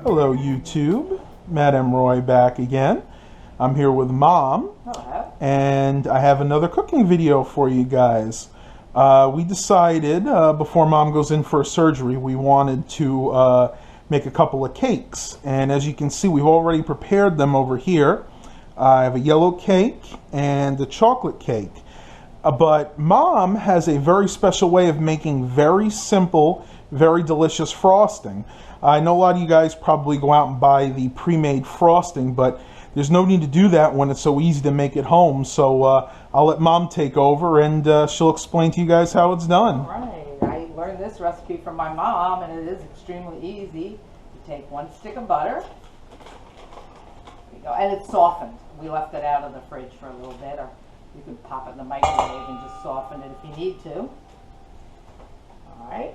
Hello YouTube, Madame Roy back again. I'm here with Mom. Hello. And I have another cooking video for you guys. We decided before Mom goes in for a surgery we wanted to make a couple of cakes, and as you can see we've already prepared them over here. I have a yellow cake and a chocolate cake. But Mom has a very special way of making very simple, very delicious frosting. I know a lot of you guys probably go out and buy the pre-made frosting, but there's no need to do that when it's so easy to make at home. So I'll let Mom take over and she'll explain to you guys how it's done. All right. I learned this recipe from my mom, and it is extremely easy. You take 1 stick of butter. There you go. And it's softened. We left it out of the fridge for a little bit, or you can pop it in the microwave and just soften it if you need to. All right.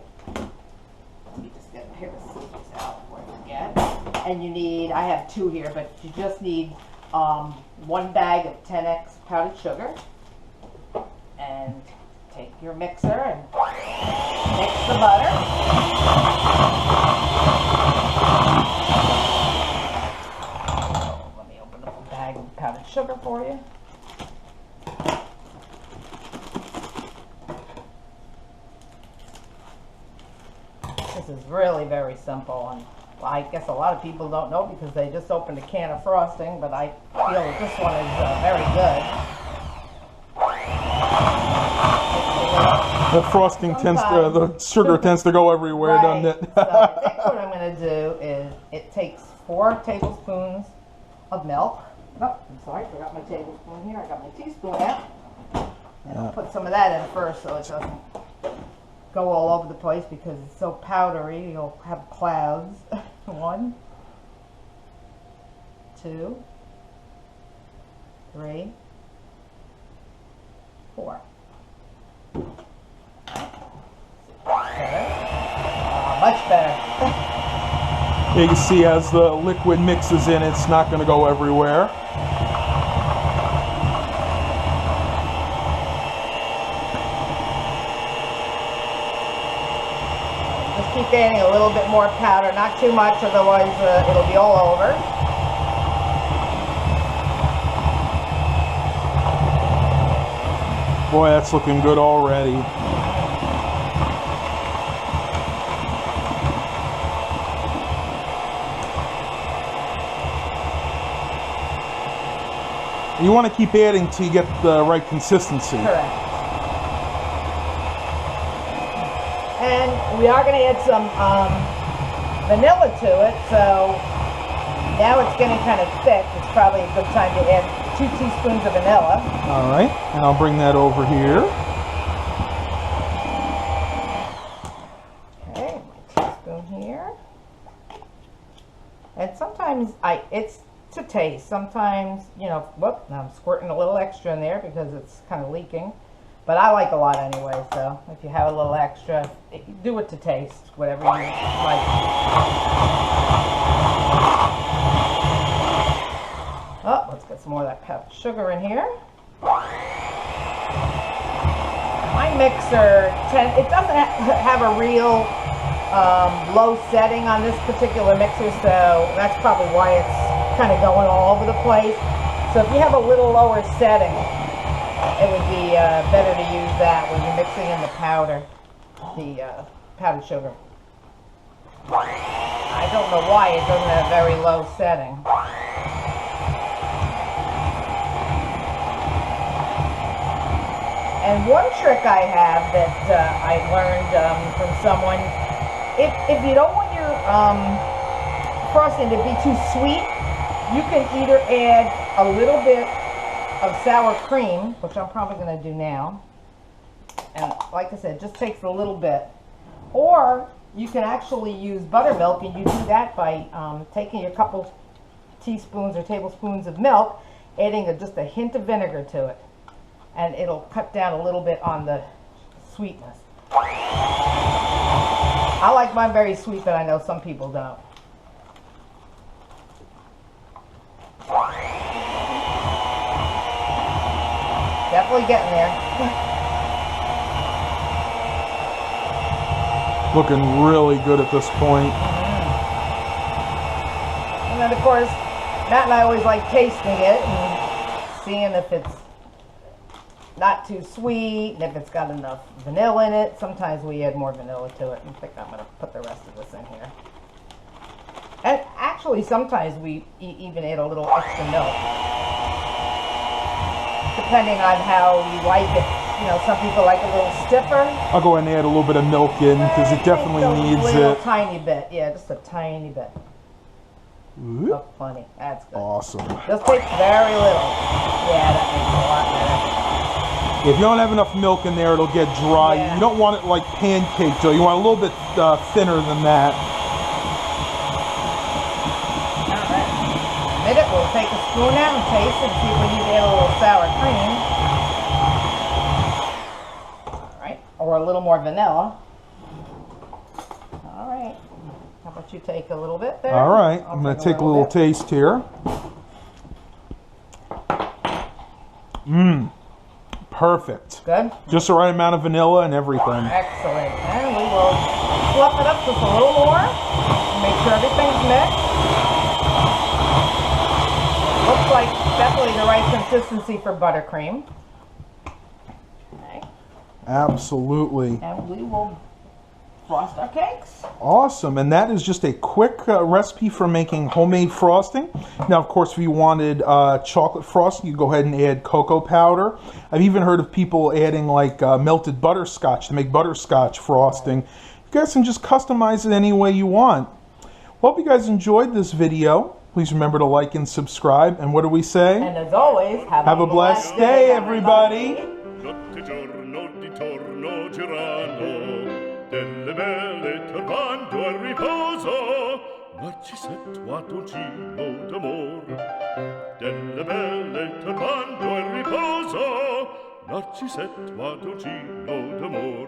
Let me just get a pair of scissors out before I forget. And you need, I have 2 here, but you just need 1 bag of 10x powdered sugar. And take your mixer and mix the butter. Let me open up a bag of powdered sugar for you. This is really very simple, and I guess a lot of people don't know because they just opened a can of frosting, but I feel that this one is very good. The frosting the sugar tends to go everywhere, right. doesn't it? So I think what I'm going to do is, it takes 4 tablespoons of milk. Oh, I'm sorry, I forgot my tablespoon here. I got my teaspoon out. And I'll put some of that in first so it doesn't go all over the place because it's so powdery. You'll have clouds. 1, 2, 3, 4. Much better. You can see as the liquid mixes in, it's not going to go everywhere. Just keep adding a little bit more powder, not too much, otherwise it'll be all over. Boy, that's looking good already. You want to keep adding till you get the right consistency. Correct. And we are going to add some vanilla to it, so now it's getting kind of thick. It's probably a good time to add 2 teaspoons of vanilla. All right, and I'll bring that over here. Okay, my teaspoon here. And sometimes it's to taste. Sometimes, you know, whoop, I'm squirting a little extra in there because it's kind of leaking. But I like a lot anyway, so if you have a little extra, do it to taste, whatever you like. Oh, let's get some more of that powdered sugar in here. My mixer, it doesn't have a real low setting on this particular mixer, so that's probably why it's kind of going all over the place. So if you have a little lower setting, it would be better to use that when you're mixing in the powder, the powdered sugar. I don't know why it doesn't have a very low setting. And one trick I have that I learned from someone, if you don't want your frosting to be too sweet, you can either add a little bit of sour cream, which I'm probably going to do now, and like I said, it just takes a little bit, or you can actually use buttermilk, and you do that by taking a couple teaspoons or tablespoons of milk, adding just a hint of vinegar to it, and it'll cut down a little bit on the sweetness. I like mine very sweet, but I know some people don't. Definitely getting there. Looking really good at this point. then of course, Matt and I always like tasting it and seeing if it's not too sweet and if it's got enough vanilla in it. Sometimes we add more vanilla to it. I think I'm going to put the rest of this in here. And actually, sometimes we even add a little extra milk, depending on how you like it. You know, some people like a little stiffer. I'll go ahead and add a little bit of milk in because it definitely needs it. A little tiny bit. Yeah, just a tiny bit. Oh, funny. That's good. Awesome. Just takes very little. Yeah, that makes a lot better. If you don't have enough milk in there, it'll get dry. Yeah. You don't want it like pancake dough. You want a little bit thinner than that. All right. In a minute, we'll take a spoon out and taste it and see if we need to add a little sour cream. All right. Or a little more vanilla. All right. How about you take a little bit there? All right. I'm going to take a little taste here. Mmm. Perfect. Good? Just the right amount of vanilla and everything. Excellent. And we will fluff it up just a little more. Make sure everything's mixed. Looks like definitely the right consistency for buttercream. Okay. Absolutely. And we will frost our cakes. Awesome. And that is just a quick recipe for making homemade frosting. Now, of course, if you wanted chocolate frosting, you go ahead and add cocoa powder. I've even heard of people adding like melted butterscotch to make butterscotch frosting. You guys can just customize it any way you want. Well, hope you guys enjoyed this video. Please remember to like and subscribe. And what do we say? And as always, have a blessed day, everybody. Delle belle turbando al riposo, Narcisetto a dolcino d'amor. Delle belle turbando al riposo, Narcisetto a dolcino d'amor.